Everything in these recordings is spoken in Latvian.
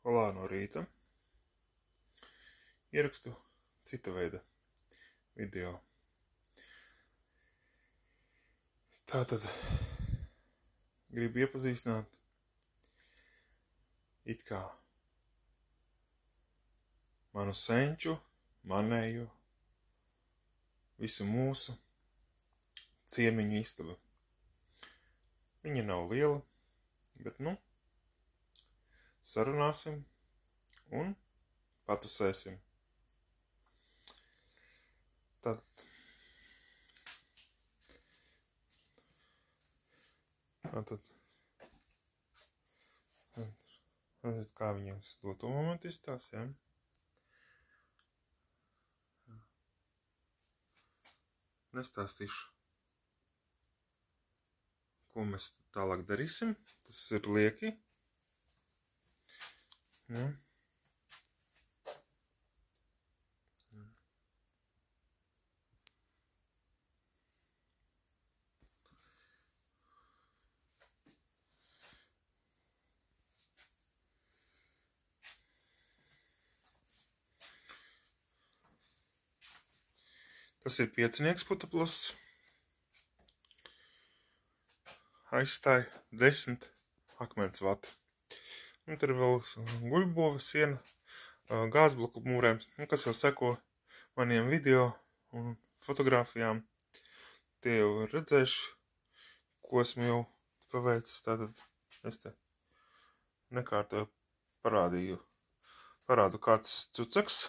skolā no rīta ierakstu cita veida video. Tātad gribu iepazīstināt it kā manu senču, manējo, visu mūsu ciemiņu istabu. Viņa nav liela, bet sarunāsim un patusēsim. Tad kā viņa uz doto momentu izstās, ja? Nestāstīšu, ko mēs tālāk darīsim. Tas ir lieki. Ja. Tas ir piecinieks puteklis. Aizstāja 10 akmens vati. Un tur vēl guļbova siena, gāzbloku mūrējums, kas jau seko maniem video un fotogrāfijām. Tie jau ir redzējuši, ko esmu jau paveicis. Tātad es te nekārtoju parādu kāds cucaks.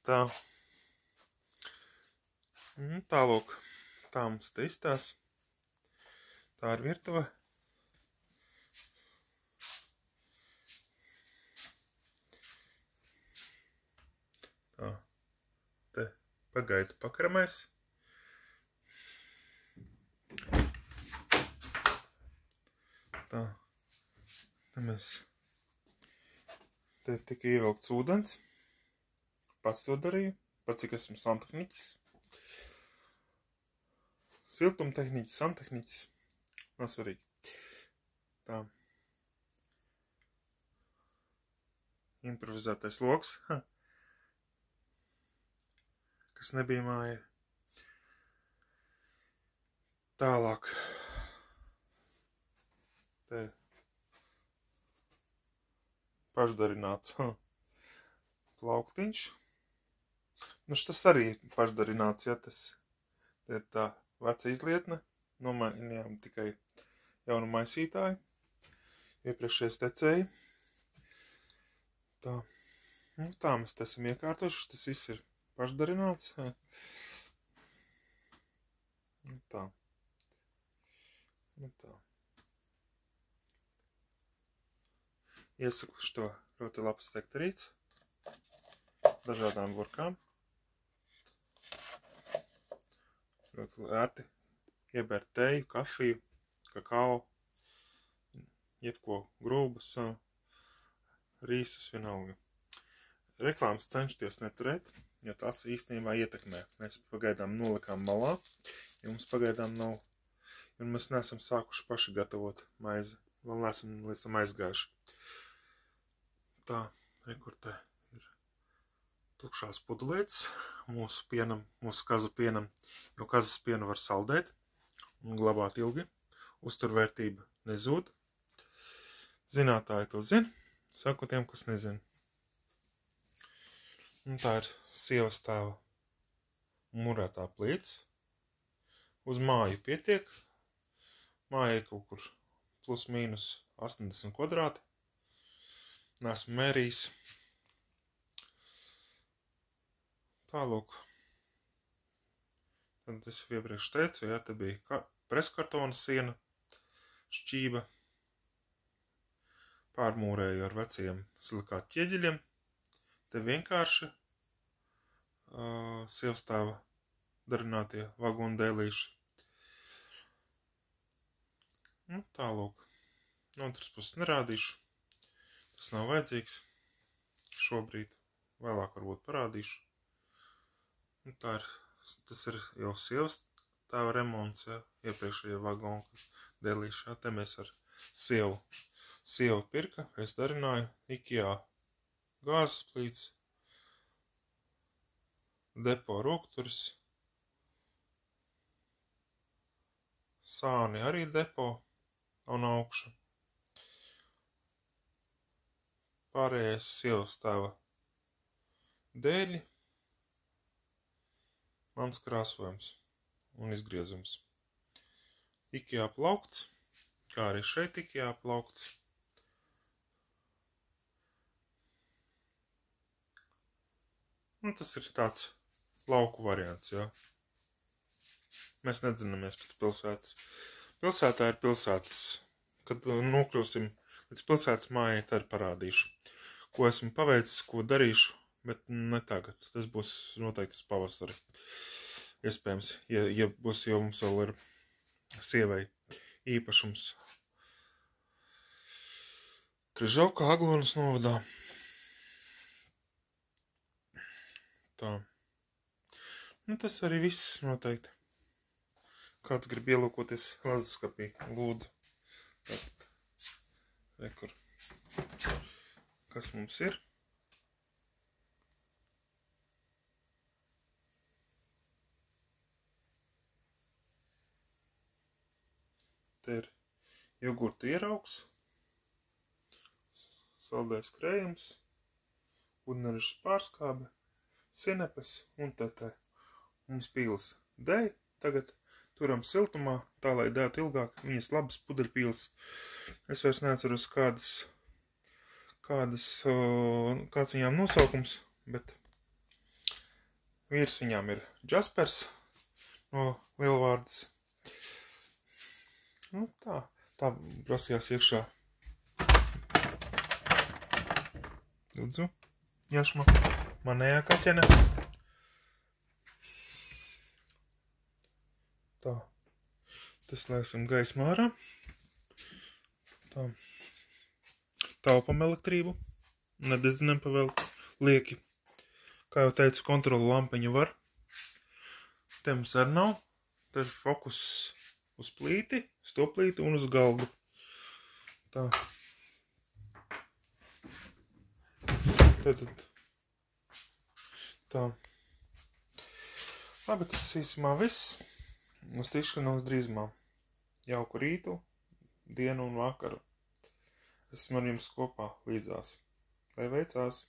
Tā. Tālūk, tā mums te izstās. Tā ir virtuve. Tā, te pagaidu pakramēs. Tā, te mēs, te tika ievilkts ūdens. Pats to darīju, pats cik esmu santehniķis. Siltumtehniķis, santehniķis, nav svarīgi. Tā. Improvizētais loks, kas nebija māja. Tālāk. Te pašdarināts plauktiņš. Šitas arī pašdarināts, ja tas ir tā veca izlietne. Nomainījām tikai jaunu maisītāju. Iepriekšējais tecēji. Tā. Tā mēs te esam iekārtojuši. Tas viss ir pašdarināts. Tā. Tā. Iesaku šo ļoti labs tektarīts. Dažādām burkām. Ļoti ērti iebērt teju, kafiju, kakao, jebko grūbas, rīsus vienalga. Reklāmas cenšties neturēt, jo tās īstenībā ietekmē. Mēs pagaidām nolikām malā, jo mums pagaidām nav, jo mēs neesam sākuši paši gatavot maizi, vēl neesam līdz tam aizgājuši. Tā, rekurtē ir tukšās pudelētas mūsu pienam, mūsu kazu pienam, jo kazas pienu var saldēt un glabāt ilgi. Uzturvērtība nezūd. Zinātāji to zina, saku tiem, kas nezina. Un tā ir sievas tēva murētā pliec. Uz māju pietiek. Māja ir kaut kur plus mīnus 80 kvadrāti. Nesmu mērījis. Tālūk. Tad es iepriekš teicu, ja te bija preskartona siena, šķība. Pārmūrēju ar veciem silikāta ķieģeļiem. Te vienkārši sievastāva darinātie vagonu dēlīši. Tālūk. No otras puses nerādīšu. Tas nav vajadzīgs. Šobrīd vēlāk varbūt parādīšu. Tas ir jau sievastāva remonts, ja, iepriekšējie vagonu dēlīši. Ja, te mēs ar sievu Sieva pirka, es darināju IKEA gāzes plīts, depo rokturis, sāni arī depo un augšu. Pārējais sievas tēva dēļi, mans krāsojums un izgriezums. IKEA plaukts, kā arī šeit IKEA plaukts. Un tas ir tāds lauku variants, jā. Mēs nedzinamies pēc pilsētas. Pilsētā ir pilsētas. Kad nokļūsim līdz pilsētas mājai, tad parādīšu, ko esmu paveicis, ko darīšu, bet ne tagad. Tas būs noteikti pavasari. Iespējams, ja būs jau mums vēl ir sievai īpašums. Križauka Aglonas novadā. Tā. Nu, tas arī viss noteikti. Kāds grib ielūkoties leduskapī, lūdzu. Tātad, rekur. Kas mums ir? Te ir jogurta ieraugs, saldais krējums, ūdeņraža pārskābe, sinepes un te mums pīles dēļ. Tagad turam siltumā, tā lai dētu ilgāk, viņas labas pudeļpīles. Es vairs neatceros kāds viņām nosaukums, bet vīrs viņām ir Jaspers no lielvārdas. Nu tā prasījās iekšā. Lūdzu, Jašma, manējā kaķene. Tā, tas lēsim gaismā ārā. Tā, taupam elektrību, nededzinam pavēl lieki. Kā jau teicu, kontrolu lampiņu var. Te mums arī nav. Te ir fokus uz plīti, stoplīti un uz galdu. Tā. Tā. Labi, tas īsumā viss. Uz tikšanos drīzumā. Jauku rītu, dienu un vakaru. Esmu ar jums kopā līdzās. Lai veicās!